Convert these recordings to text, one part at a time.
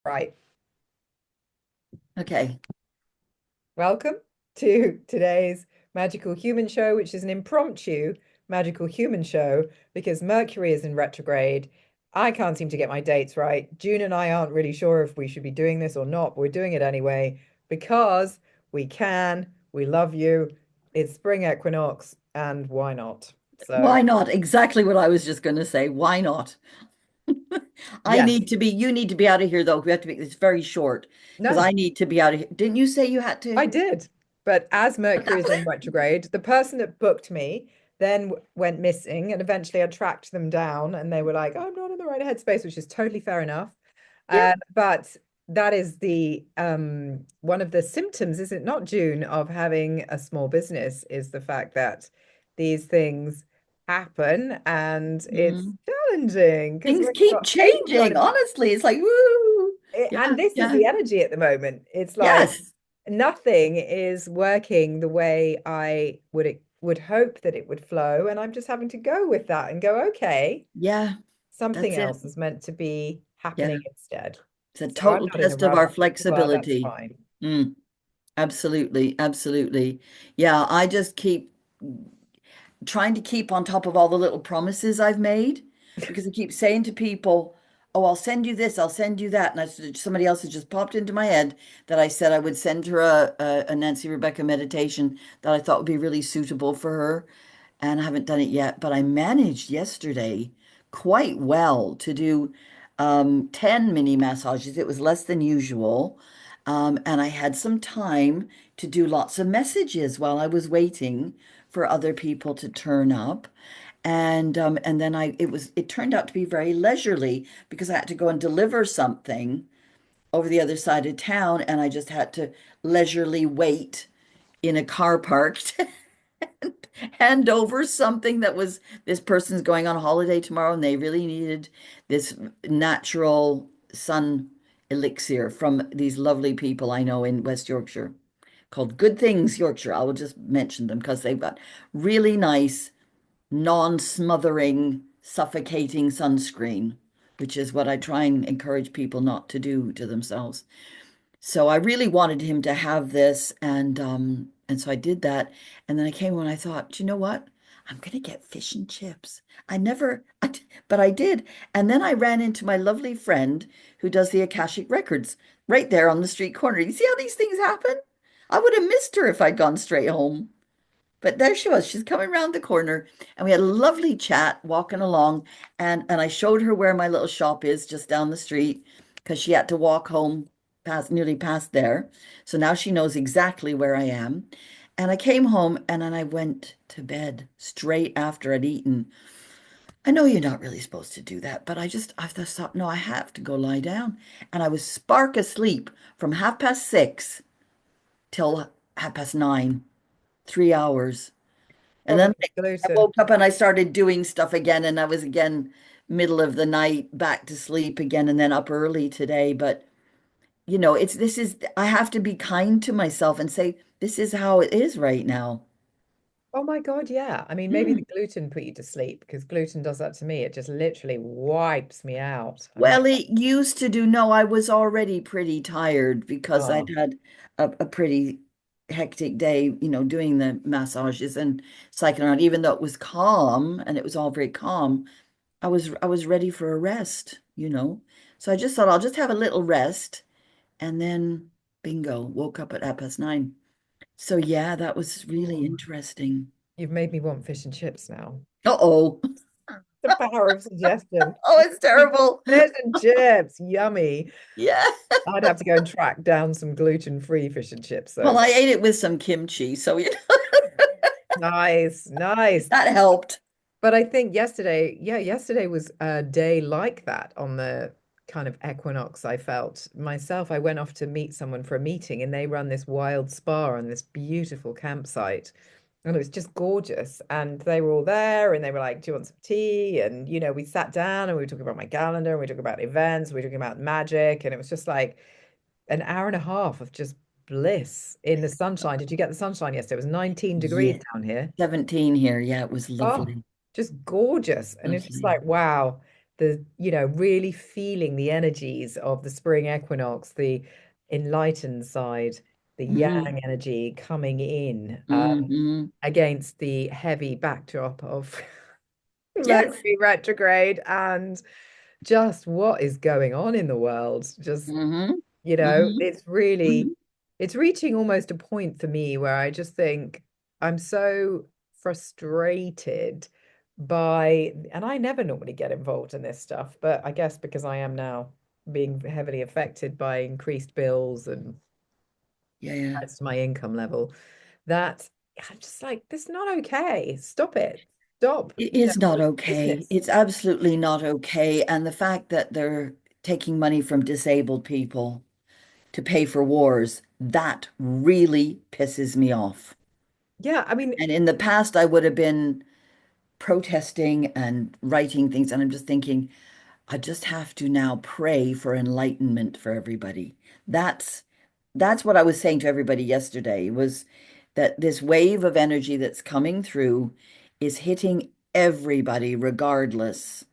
Right. Okay. Welcome to today's Magical Human Show, which is an impromptu magical human show because Mercury is in retrograde. I can't seem to get my dates right. June and I aren't really sure if we should be doing this or not, but we're doing it anyway because we can. We love you. It's spring equinox, and why not? So, Why not? Exactly what I was just going to say. Why not? yes, You need to be out of here though. We have to make this very short because no. I need to be out of here. Didn't you say you had I to? did. But as Mercury is in retrograde, the person that booked me then went missing, and eventually I tracked them down, and they were like, "I'm not in the right headspace," which is totally fair enough. Yeah. But that is the one of the symptoms, is it not, June, of having a small business is the fact that these things happen, and it's Mhm. challenging because Things when you've keep got people trying changing. to Honestly, it's like, woo. and Yeah, this is yeah. the energy at the moment. It's like Yes. nothing is working the way I would hope that it would flow, and I'm just having to go with that and go, okay, Yeah, something that's it. else is meant to be Yeah. happening instead. It's a So I'm total not in a test of rush, our but that's flexibility. fine. Mm, absolutely. Absolutely. Yeah, I just keep trying to keep on top of all the little promises I've made because I keep saying to people, "Oh, I'll send you this, I'll send you that." And somebody else has just popped into my head that I said I would send her a Nancy Rebecca meditation that I thought would be really suitable for her. And I haven't done it yet, but I managed yesterday quite well to do 10 mini massages. It was less than usual. And I had some time to do lots of messages while I was waiting for other people to turn up. And then it turned out to be very leisurely because I had to go and deliver something over the other side of town, and I just had to leisurely wait in a car park to hand over something that was this person's going on holiday tomorrow, and they really needed this natural sun elixir from these lovely people I know in West Yorkshire called Good Things Yorkshire. I will just mention them because they've got really nice, non-smothering, suffocating sunscreen, which is what I try and encourage people not to do to themselves. So I really wanted him to have this, and so I did that. And then I came home and I thought, "Do you know what? I'm gonna get fish and chips." I never, but I did. And then I ran into my lovely friend who does the Akashic Records right there on the street corner. You see how these things happen? I would have missed her if I'd gone straight home. But there she was. She's coming around the corner, and we had a lovely chat walking along. And I showed her where my little shop is just down the street because she had to walk home past nearly past there. So now she knows exactly where I am. And I came home and then I went to bed straight after I'd eaten. I know you're not really supposed to do that, but I just thought, no, I have to go lie down. And I was spark asleep from 6:30 till 9:30, 3 hours. And then Probably I gluten. woke up and I started doing stuff again, and I was again middle of the night back to sleep again, and then up early today. But I have to be kind to myself and say, this is how it is right now. Oh my God, yeah. I mean, maybe Hmm. the gluten put you to sleep because gluten does that to me. It just literally wipes me out. And I'm Well, it used to do. No, I was already pretty tired because I'd oh, had a pretty hectic day, doing the massages and cycling around. Even though it was calm and it was all very calm, I was ready for a rest. So I just thought I'll just have a little rest, and then bingo, woke up at 9:30. So yeah, that was really oh, interesting. you've made me want fish and chips now. Uh-oh. The power of suggestion. Oh, it's terrible. Fish and chips, yummy. Yeah. I'd have to go and track down some gluten-free fish and chips, Well, though. I ate it with some kimchi, so Nice, nice. that helped. But I think yesterday, yeah, yesterday was a day like that on the kind of equinox. I felt myself. I went off to meet someone for a meeting, and they run this wild spa on this beautiful campsite. And it was just gorgeous. And they were all there and they were like, "Do you want some tea?" And, we sat down and we were talking about my calendar and we were talking about events, we were talking about magic. And it was just like an hour and a half of just bliss in the sunshine. Did you get the sunshine yesterday? It was 19 degrees Yeah. down here. 17 here. Yeah, it was Oh, lovely. just gorgeous. And it's just Lovely. like, wow, really feeling the energies of the spring equinox, the enlightened side, the Hmm. yang energy coming in Hmm. against the heavy backdrop of Yes. Mercury retrograde and just what is going on in the world. Just, Hmm. it's really, Hmm. it's reaching almost a point for me where I just think I'm so frustrated by, and I never normally get involved in this stuff, but I guess because I am now being heavily affected by increased bills and Yeah, yeah. that's my income level, that I'm just like, this is not okay. Stop it. Stop, It is not okay. business. It's absolutely not okay. And the fact that they're taking money from disabled people to pay for wars, that really pisses me off. Yeah, I mean, And in the past, I would have been protesting and writing things. And I'm just thinking, I just have to now pray for enlightenment for everybody. That's that's what I was saying to everybody yesterday was that this wave of energy that's coming through is hitting everybody regardless,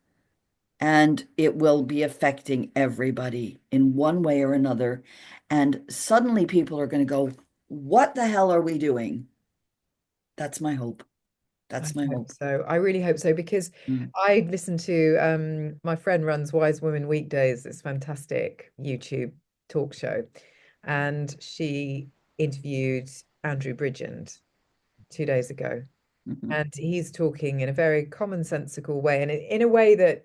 and it will be affecting everybody in one way or another. And suddenly people are going to go, "What the hell are we doing?" That's my hope. I That's my hope hope. so. I really hope so because Mm, I listen to my friend runs Wise Women Weekdays, this fantastic YouTube talk show, and she interviewed Andrew Bridgens 2 days ago. mhm. And he's talking in a very commonsensical way and in a way that,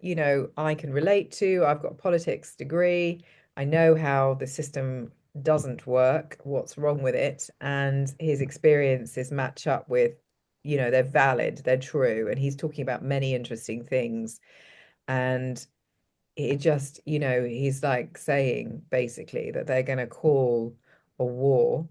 I can relate to. I've got a politics degree. I know how the system doesn't work, what's wrong with it, and his experiences match up with, they're valid, they're true. And he's talking about many interesting things. And it just, he's like saying basically that they're going to call a war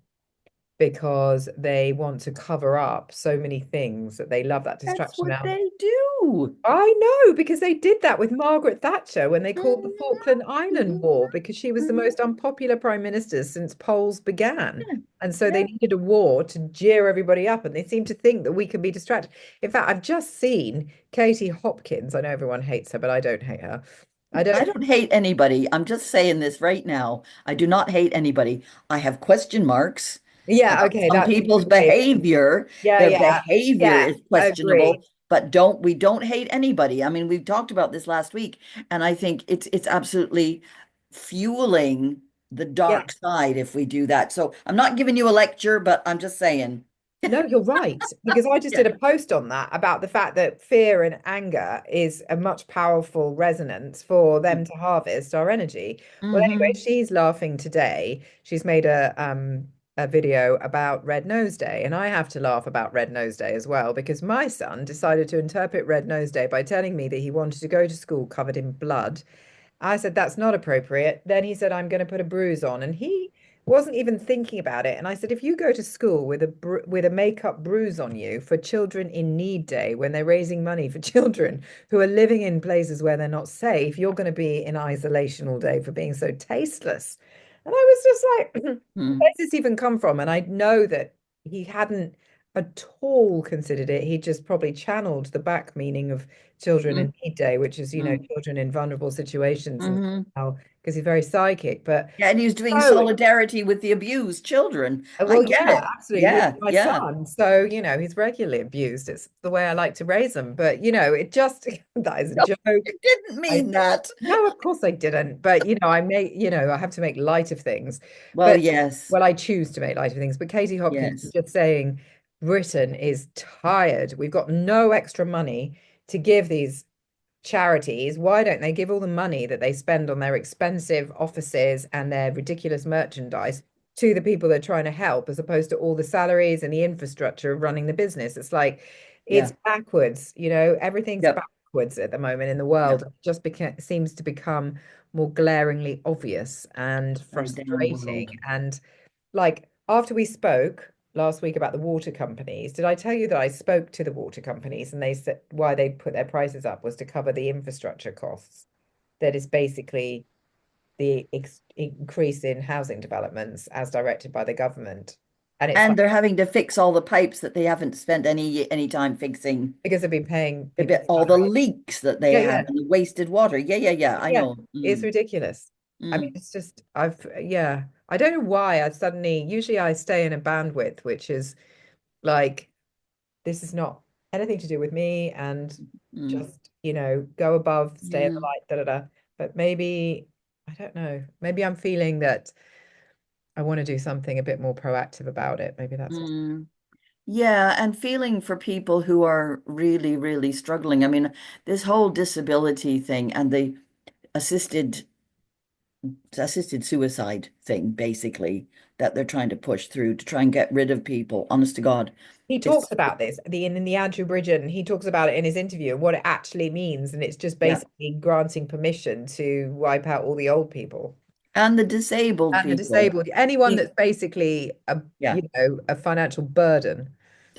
because they want to cover up so many things that they love that That's distraction what now. they do. I know because they did that with Margaret Thatcher when they called the Falkland Island Mhm. War because she was the Mhm. most unpopular prime minister since polls began. Yeah. And so they Yeah. needed a war to jeer everybody up, and they seem to think that we can be distracted. In fact, I've just seen Katie Hopkins. I know everyone hates her, but I don't hate her. I I don't. don't hate anybody. I'm just saying this right now. I do not hate anybody. I have question marks Yeah, about okay, some that's people's okay. behavior. Yeah, Their yeah, behavior yeah, is questionable, agree. but we don't hate anybody. I mean, we've talked about this last week, and I think it's absolutely fueling the Yeah. dark side if we do that. So I'm not giving you a lecture, but I'm just saying. No, you're right. Because I just Yeah. did a post on that about the fact that fear and anger is a much powerful resonance for them to harvest our energy. Well, anyway, Hmm. she's laughing today. She's made a video about Red Nose Day, and I have to laugh about Red Nose Day as well because my son decided to interpret Red Nose Day by telling me that he wanted to go to school covered in blood. I said, that's not appropriate. Then he said, I'm going to put a bruise on. And he wasn't even thinking about it. And I said, if you go to school with with a makeup bruise on you for Children in Need Day, when they're raising money for children who are living in places where they're not safe, you're going to be in isolation all day for being so tasteless. And I was just like, Hmm. where's this even come from? And I know that he hadn't at all considered it. He just probably channeled the back meaning of Children in Need Day, which is, Hmm. children in vulnerable situations and Hmm. how, because he's very psychic. But Yeah, and he was doing so, solidarity with the abused children. I well, get yeah, it. absolutely, with Yeah, my yeah. son. So, he's regularly abused. It's the way I like to raise them. But, it just, that is a No, joke. it didn't I, mean that. no, of course I didn't. But, I have to make light of things. Well, But, yes, well, I choose to make light of things. But Katie Hopkins was yes. just saying Britain is tired. We've got no extra money to give these charities. Why don't they give all the money that they spend on their expensive offices and their ridiculous merchandise to the people they're trying to help, as opposed to all the salaries and the infrastructure of running the business? It's like it's Yeah, backwards, everything's yep. backwards at the moment in the Yeah. world. It just seems to become more glaringly obvious and Our damn frustrating. world. And like after we spoke last week about the water companies, did I tell you that I spoke to the water companies and they said why they put their prices up was to cover the infrastructure costs? That is basically the increase in housing developments as directed by the government. And it's And like they're having to fix all the pipes that they haven't spent any time fixing. because they've been paying A people's bit all the money. leaks that they Yeah, have yeah, and the wasted water. Yeah, yeah, yeah. I yeah. know. It's ridiculous. I mean, Mm, it's just yeah. I don't know why I suddenly usually I stay in a bandwidth which is like this is not anything to do with me and mm, just, go above, stay in yeah. the light, da da da. But maybe I don't know. Maybe I'm feeling that I want to do something a bit more proactive about it. Maybe that's what. Mm. Yeah, and feeling for people who are really, really struggling. I mean, this whole disability thing and the assisted assisted suicide thing, basically, that they're trying to push through to try and get rid of people. Honest to God, He talks it's about this in the Andrew Bridgen. He talks about it in his interview and what it actually means, and it's just yeah. basically granting permission to wipe out all the old people And the disabled and the people. disabled, anyone The- that's basically Yeah. a financial burden.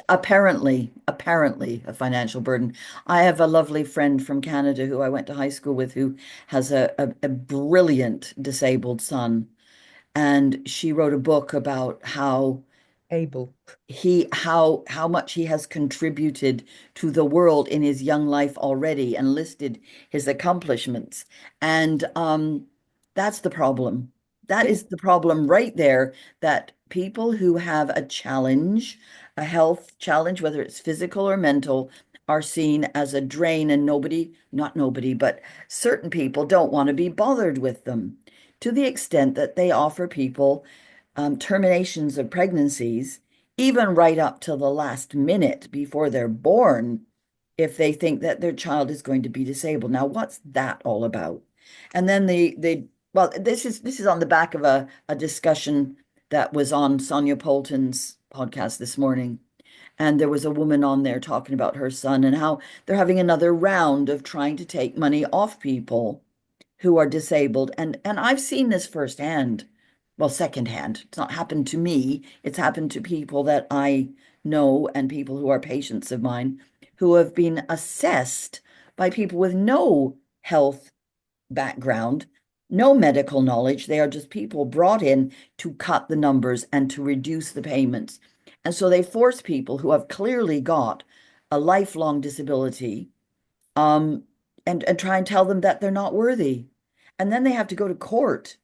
Apparently a financial burden. I have a lovely friend from Canada who I went to high school with who has a brilliant disabled son. And she wrote a book about Able. how much he has contributed to the world in his young life already and listed his accomplishments. And that's the problem. That Yeah, is the problem right there, that people who have a challenge, a health challenge, whether it's physical or mental, are seen as a drain, and not nobody, but certain people don't want to be bothered with them, to the extent that they offer people terminations of pregnancies, even right up till the last minute before they're born, if they think that their child is going to be disabled. Now, what's that all about? And then well, this is on the back of a discussion that was on Sonia Polton's podcast this morning. And there was a woman on there talking about her son and how they're having another round of trying to take money off people who are disabled. And I've seen this firsthand. Well, secondhand. It's not happened to me. It's happened to people that I know and people who are patients of mine who have been assessed by people with no health background, no medical knowledge. They are just people brought in to cut the numbers and to reduce the payments. And so they force people who have clearly got a lifelong disability, um, and try and tell them that they're not worthy. And then they have to go to court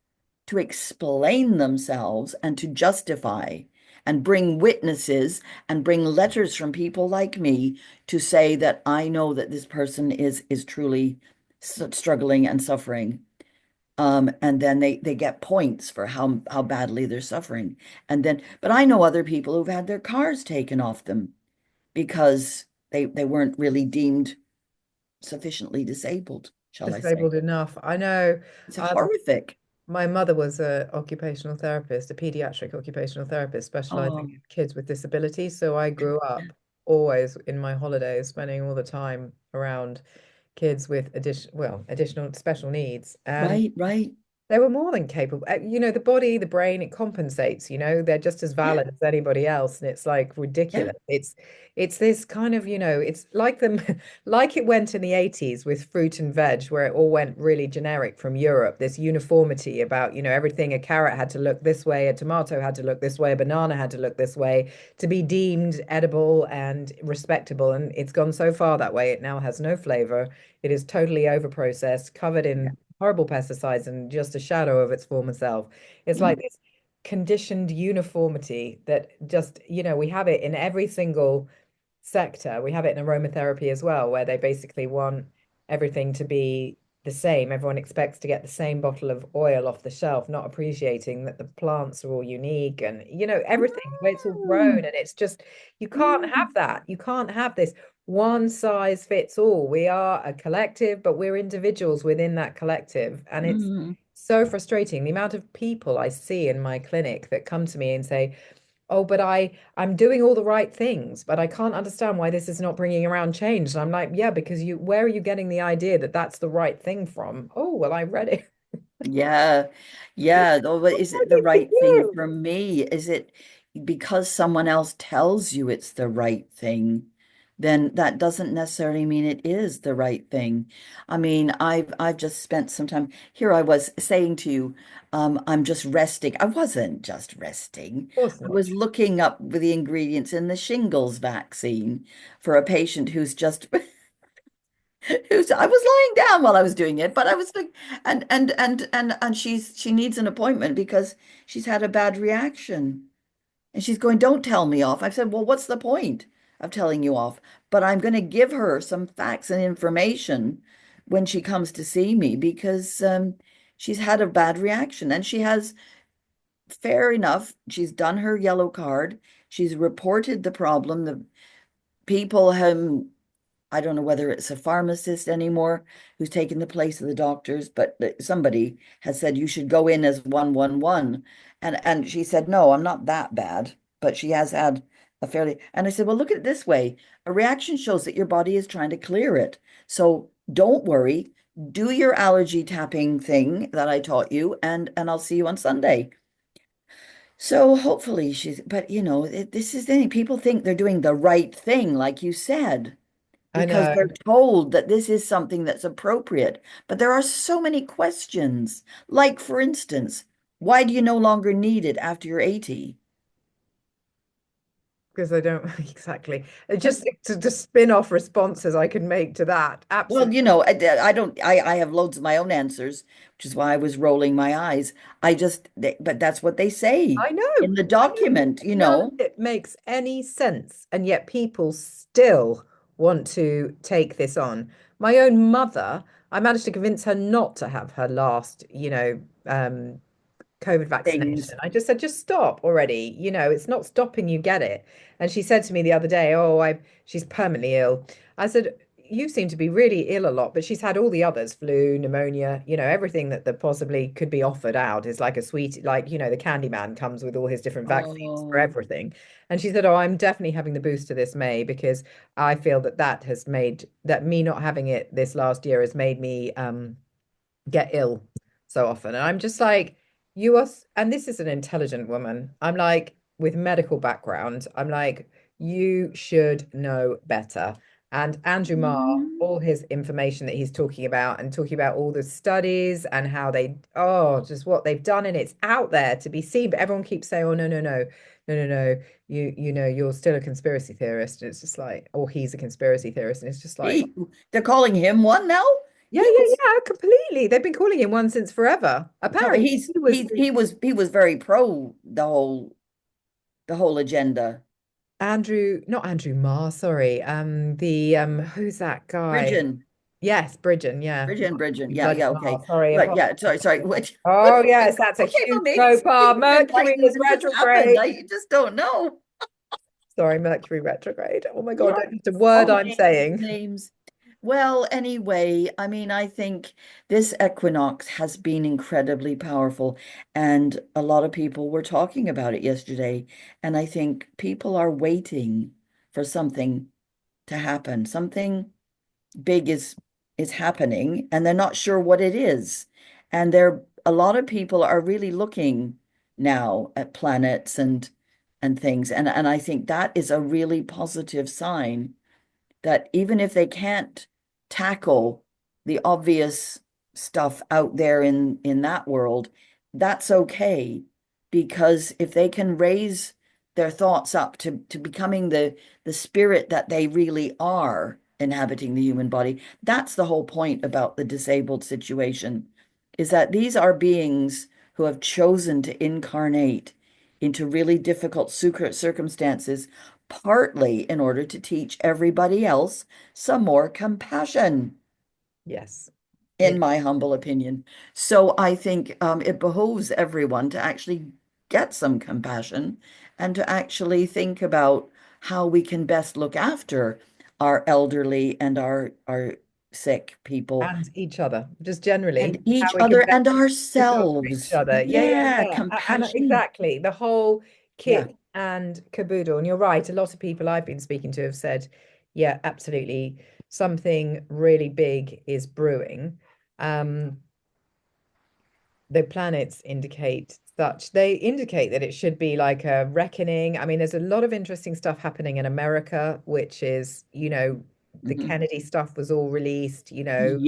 to explain themselves and to justify and bring witnesses and bring letters from people like me to say that I know that this person is truly struggling and suffering. And then they get points for how badly they're suffering. And then, but I know other people who've had their cars taken off them because they weren't really deemed sufficiently disabled, shall I say. disabled enough. I know. It's Um, horrific. my mother was a occupational therapist, a pediatric occupational therapist specializing Oh, in kids with disabilities. So I grew up always in my holidays spending all the time around kids with additional special needs. And right, right. they were more than capable. The body, the brain, it compensates, they're just as Yeah, valid as anybody else. And it's like yeah. ridiculous. It's this kind of, it's like them like it went in the 80s with fruit and veg, where it all went really generic from Europe, this uniformity about, everything. A carrot had to look this way, a tomato had to look this way, a banana had to look this way to be deemed edible and respectable. And it's gone so far that way, it now has no flavor. It is totally overprocessed, covered Yeah. in horrible pesticides and just a shadow of its former self. It's like Mm, this conditioned uniformity that just, we have it in every single sector. We have it in aromatherapy as well, where they basically want everything to be the same. Everyone expects to get the same bottle of oil off the shelf, not appreciating that the plants are all unique and, everything, the way it's all grown. mm, And it's just, you can't have mm, that. You can't have this one size fits all. We are a collective, but we're individuals within that collective. And it's mm. so frustrating. The amount of people I see in my clinic that come to me and say, oh, but I'm doing all the right things, but I can't understand why this is not bringing around change. And I'm like, yeah, because where are you getting the idea that that's the right thing from? Oh, well, I read it. Yeah. Yeah. Though, but is it the Good for right thing you. for me? Is it because someone else tells you it's the right thing then that doesn't necessarily mean it is the right thing. I mean, I've just spent some time here. I was saying to you, I'm just resting. I wasn't just resting. Of course I not. was looking up the ingredients in the shingles vaccine for a patient who's just who's I was lying down while I was doing it, but I was like, and she needs an appointment because she's had a bad reaction. And she's going, don't tell me off. I've said, well, what's the point of telling you off? But I'm going to give her some facts and information when she comes to see me because she's had a bad reaction. And she has, fair enough, she's done her yellow card. She's reported the problem. The people have I don't know whether it's a pharmacist anymore who's taken the place of the doctors, but somebody has said you should go in as 111. And she said, no, I'm not that bad, but she has had a fairly, and I said, well, look at it this way. A reaction shows that your body is trying to clear it. So don't worry. Do your allergy tapping thing that I taught you, and I'll see you on Sunday. So hopefully she's, but this is the thing. People think they're doing the right thing, like you said I because know. they're told that this is something that's appropriate. But there are so many questions. Like, for instance, why do you no longer need it after you're 80? Because I don't exactly. Just to spin off responses I can make to that. Well, Absolutely. I don't, I have loads of my own answers, which is why I was rolling my eyes. But that's what they say I in know. the I know. document, None of it makes any sense, and yet people still want to take this on. My own mother, I managed to convince her not to have her last, COVID things. vaccination. I just said, just stop already. It's not stopping you get it. And she said to me the other day, oh, she's permanently ill. I said, you seem to be really ill a lot, but she's had all the others, flu, pneumonia, everything that possibly could be offered out is like a sweet, like, the Candyman comes with all his different vaccines for Oh, everything. And she said, oh, I'm definitely having the booster this May because I feel that has made that me not having it this last year has made me get ill so often. And I'm just like, and this is an intelligent woman. I'm like, with medical background, I'm like, you should know better. And Andrew Marr, mhm. all his information that he's talking about and talking about all the studies and how just what they've done, and it's out there to be seen. But everyone keeps saying, oh, no, no, no, no, no, no. You're still a conspiracy theorist. And it's just like, or he's a conspiracy theorist. And it's just like, They're calling him one now? yeah, He yeah, was yeah, completely. They've been calling him one since forever. no, but Apparently, he was he was very pro the whole agenda. Not Andrew Marr, sorry. The who's that guy? Bridgen, Yes, Bridgen, yeah. Not Bridgen. Andrew Yeah, bloody yeah, Marr, okay. sorry, Right, apologies. yeah, sorry. Which, Oh, yes, that's a okay, well, huge maybe faux something pas. from Mercury is enlightenment has happened. retrograde. I just don't know. Sorry, Mercury retrograde. Oh my There God, are don't just a word so I'm many saying. names. Well, anyway, I mean, I think this equinox has been incredibly powerful, and a lot of people were talking about it yesterday. And I think people are waiting for something to happen. Something big is happening and they're not sure what it is. And there a lot of people are really looking now at planets and things. And I think that is a really positive sign that even if they can't tackle the obvious stuff out there in that world, that's okay because if they can raise their thoughts up to becoming the spirit that they really are inhabiting the human body, that's the whole point about the disabled situation, is that these are beings who have chosen to incarnate into really difficult circumstances partly in order to teach everybody else some more compassion, Yes, in it my humble opinion. So I think it behooves everyone to actually get some compassion and to actually think about how we can best look after our elderly and our sick people and each other, just and generally how each we can other best and look after each ourselves. other. Yeah, yeah, Yeah, yeah. And compassion. exactly the whole Yeah. kit and caboodle. And you're right. A lot of people I've been speaking to have said, yeah, absolutely. Something really big is brewing. Um, the planets indicate such. They indicate that it should be like a reckoning. I mean, there's a lot of interesting stuff happening in America, which is, the Hmm. Kennedy stuff was all released, there's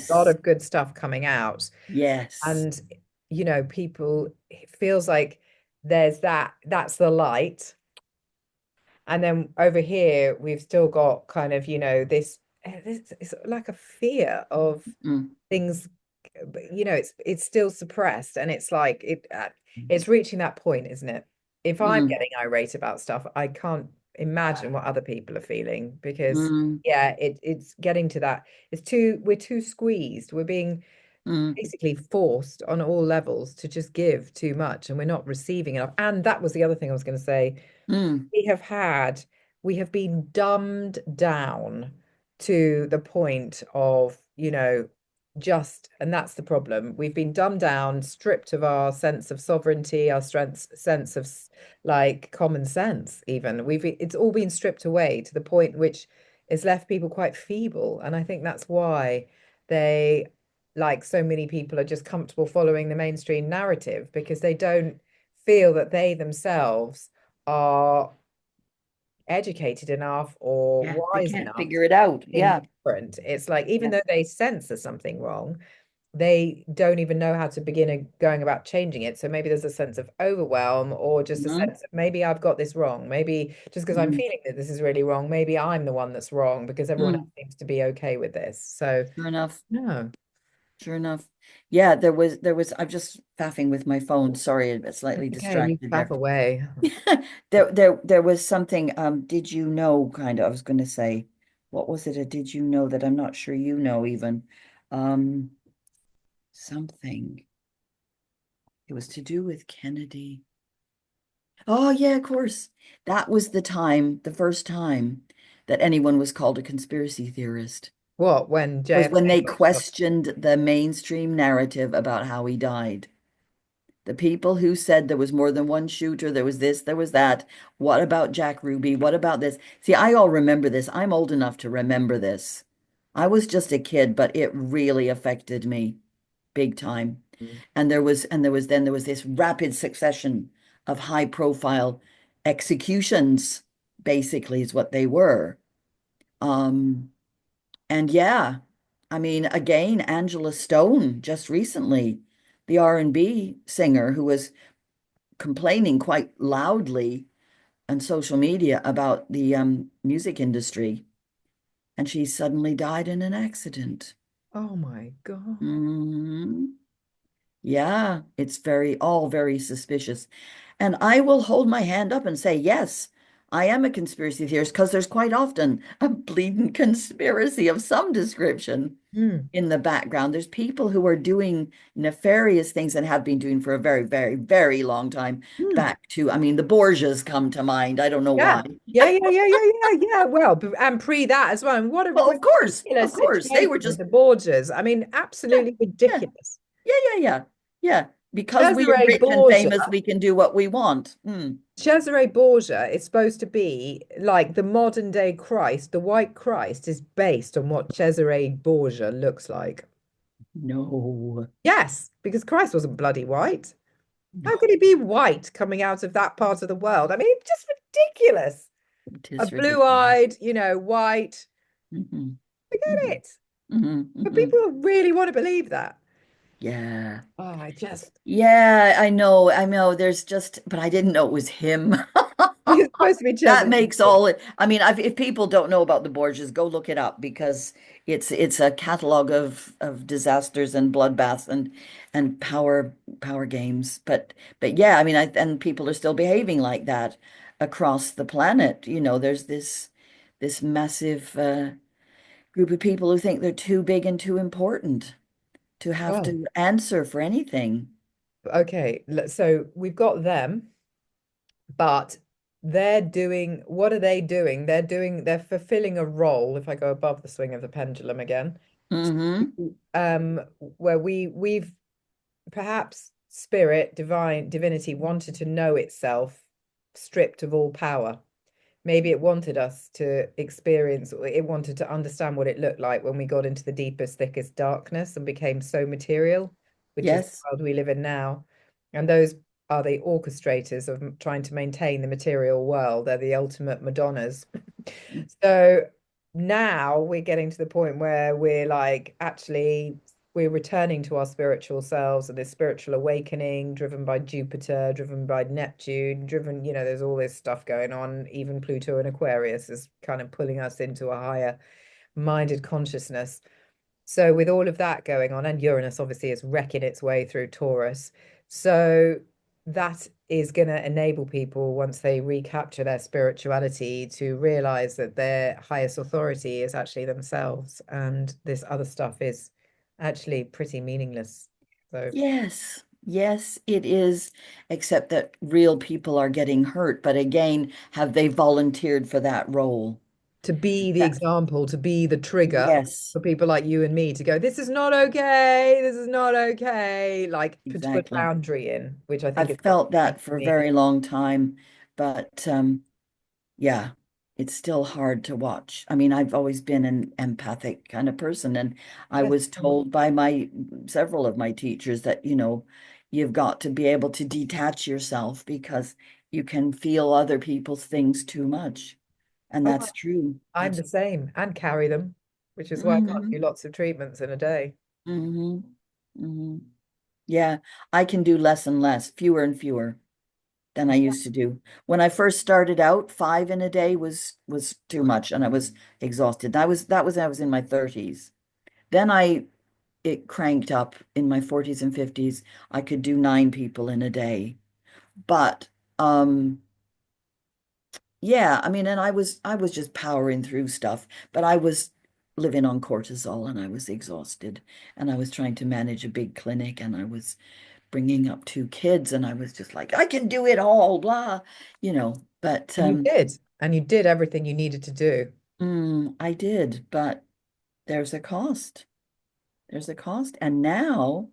a lot Yes. of good stuff coming out. Yes. And, people, it feels like that's the light. And then over here, we've still got kind of, this it's like a fear of Mm, things, it's still suppressed, and it's like it's reaching that point, isn't it? If I'm mm, getting irate about stuff, I can't imagine what other people are feeling, because mm, yeah, it's getting to that. We're too squeezed. We're being mm, basically forced on all levels to just give too much, and we're not receiving enough. And that was the other thing I was going to say. mm. we have had we have been dumbed down to the point of, just, and that's the problem. We've been dumbed down, stripped of our sense of sovereignty, our strength, sense of like common sense, even. It's all been stripped away to the point which has left people quite feeble. And I think that's why they, like so many people, are just comfortable following the mainstream narrative, because they don't feel that they themselves are educated enough or Yeah, they wise can't enough figure it out. to think Yeah. different. It's like, even Yeah. though they sense there's something wrong, they don't even know how to begin going about changing it. So maybe there's a sense of overwhelm, or just a Hmm. sense of, maybe I've got this wrong. Maybe just because I'm Mm, feeling that this is really wrong, maybe I'm the one that's wrong, because everyone else mm. seems to be okay with this. So Sure enough. no. Sure enough. Yeah, there was I'm just faffing with my phone. Sorry, I'm slightly Okay, you distracted faff there. away. There was something, did you know, kind of, I was going to say, what was it? A did you know that I'm not sure you know even. Um, Something. It was to do with Kennedy. Oh, yeah, of course. That was the first time that anyone was called a conspiracy theorist, What, when was when JFK they got shot? questioned the mainstream narrative about how he died. The people who said there was more than one shooter, there was this, there was that. What about Jack Ruby? What about this? See, I all remember this. I'm old enough to remember this. I was just a kid, but it really affected me big time. And there was this rapid succession of high profile executions, basically is what they were. Um, and yeah, I mean, again, Angela Stone just recently, the R&B singer who was complaining quite loudly on social media about the music industry, and she suddenly died in an accident. Oh my God. Mhm. Yeah, it's all very suspicious. And I will hold my hand up and say, yes, I am a conspiracy theorist, because there's quite often a bleeding conspiracy of some description Hmm. in the background. There's people who are doing nefarious things and have been doing for a very, very, very long time. Hmm. Back to, I mean, the Borgias come to mind. I don't know Yeah. why. Yeah, yeah, yeah, yeah, yeah, yeah. Well, and pre that as well. And what a Well, of ridiculous course, they were situation with just, the Borgias. I mean, yeah, absolutely yeah, ridiculous. yeah, yeah, yeah, yeah. Because we are Cesare rich and Borgia, famous, we can do what we want. Mm. Cesare Borgia is supposed to be like the modern day Christ. The white Christ is based on what Cesare Borgia looks like. No, Yes, because Christ wasn't bloody white. How no, could he be white coming out of that part of the world? I mean, it's just ridiculous. it A is ridiculous. blue-eyed, white. Hmm. Forget Hmm. it. Hmm. But Hmm. people really want to believe that. Yeah. Oh, I just, Yeah, I know. I know. There's just, but I didn't know it was him. it's supposed to be That Cesare makes Borgia. all it. I mean, if people don't know about the Borgias, go look it up, because it's a catalog of disasters and bloodbaths and power games. But yeah, I mean, and people are still behaving like that across the planet. There's this massive group of people who think they're too big and too important to have Well, to answer for anything. okay. So we've got them, but what are they doing? They're fulfilling a role, if I go above the swing of the pendulum again, Mm-hmm. where we've perhaps spirit, divinity wanted to know itself stripped of all power. Maybe it wanted us to experience, or it wanted to understand what it looked like when we got into the deepest, thickest darkness and became so material. which is the Yes. world we live in now. And those are the orchestrators of trying to maintain the material world. They're the ultimate Madonnas. So now we're getting to the point where we're like, actually, we're returning to our spiritual selves and this spiritual awakening driven by Jupiter, driven by Neptune, driven, there's all this stuff going on. Even Pluto and Aquarius is kind of pulling us into a higher minded consciousness. So with all of that going on, and Uranus obviously is wrecking its way through Taurus. So that is going to enable people, once they recapture their spirituality, to realize that their highest authority is actually themselves. And this other stuff is actually pretty meaningless. So Yes. Yes, it is, except that real people are getting hurt. But again, have they volunteered for that role? to be the That, example, to be the trigger yes, for people like you and me to go, this is not okay, this is not okay, like to put a exactly. boundary in, which I think I've is what felt you that for a need. very long time, but yeah, it's still hard to watch. I mean, I've always been an empathic kind of person, and I Yes. was told by my several of my teachers that, you've got to be able to detach yourself because you can feel other people's things too much. And Oh, that's true. I'm That's the same and carry them, which is why I can't do hmm lots of treatments in a day. hmm hmm Yeah, I can do less and less, fewer and fewer than I used to do. When I first started out, 5 in a day was too much and I was exhausted. That was when I was in my 30s. Then I it cranked up in my 40s and 50s. I could do 9 people in a day. But yeah, I mean, and I was just powering through stuff, but I was living on cortisol and I was exhausted and I was trying to manage a big clinic and I was bringing up 2 kids and I was just like, I can do it all, blah, but And you did everything you needed to do. I did, but there's a cost. There's a cost. And now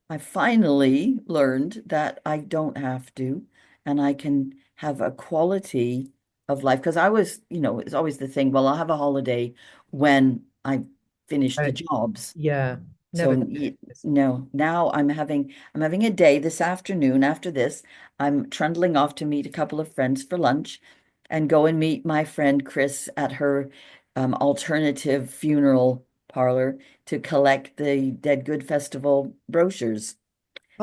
I finally learned that I don't have to, and I can have a quality of life. Because I was, it's always the thing, well, I'll have a holiday when I finish the Uh, jobs. yeah, never So did this. no, now I'm having a day this afternoon after this. I'm trundling off to meet a couple of friends for lunch and go and meet my friend Chris at her alternative funeral parlor to collect the Dead Good Festival brochures.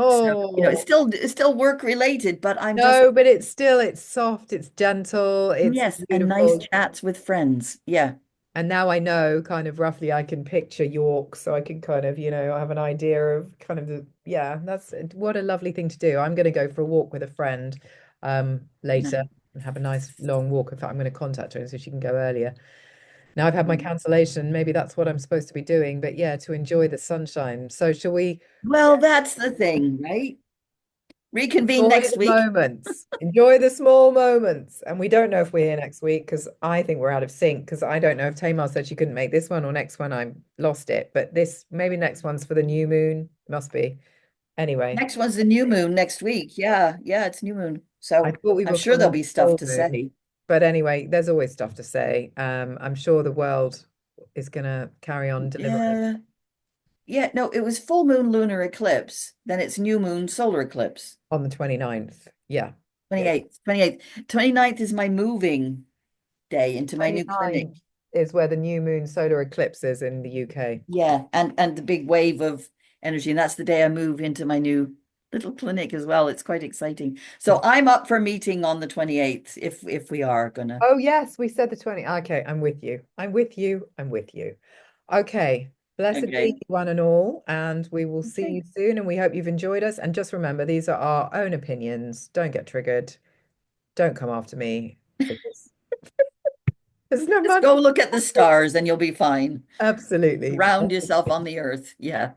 So, it's Oh, still work related, but I'm just no, but it's soft, it's gentle, it's yes, and nice beautiful. chats with friends. Yeah. And now I know kind of roughly I can picture York, so I can kind of, have an idea of kind of yeah, that's what a lovely thing to do. I'm going to go for a walk with a friend later Nice. and have a nice long walk. In fact, I'm going to contact her so she can go earlier. Now I've had my cancellation, maybe that's what I'm supposed to be doing, but yeah, to enjoy the sunshine. So shall we Well, that's the thing, right? Reconvene enjoy next the week. moments. Enjoy the small moments. And we don't know if we're here next week because I think we're out of sync because I don't know if Tamar said she couldn't make this one or next one. I lost it. But this, maybe next one's for the new moon. Must be. Anyway, Next one's the new moon next week. Yeah, yeah, it's new moon. I So thought we I'm were sure there'll coming be to stuff full to moon. say. But anyway, there's always stuff to say. I'm sure the world is going to carry on delivering Yeah. Yeah, no, it was full moon lunar eclipse. Then it's new moon solar eclipse. on the 29th. Yeah. Yeah. 28th, 28th. 29th is my moving day into my new clinic. 29 is where the new moon solar eclipse is in the UK. Yeah, and the big wave of energy. And that's the day I move into my new little clinic as well. It's quite exciting. So I'm up for meeting on the 28th if we are gonna. Oh, yes, we said the 20. Okay, I'm with you. I'm with you. I'm with you. Okay. Blessed be Okay. one and all, and we will see Okay. you soon. And we hope you've enjoyed us. And just remember, these are our own opinions. Don't get triggered. Don't come after me for this. There's no Just money. go look at the stars and you'll be fine. Absolutely. Ground yourself on the earth. Yeah.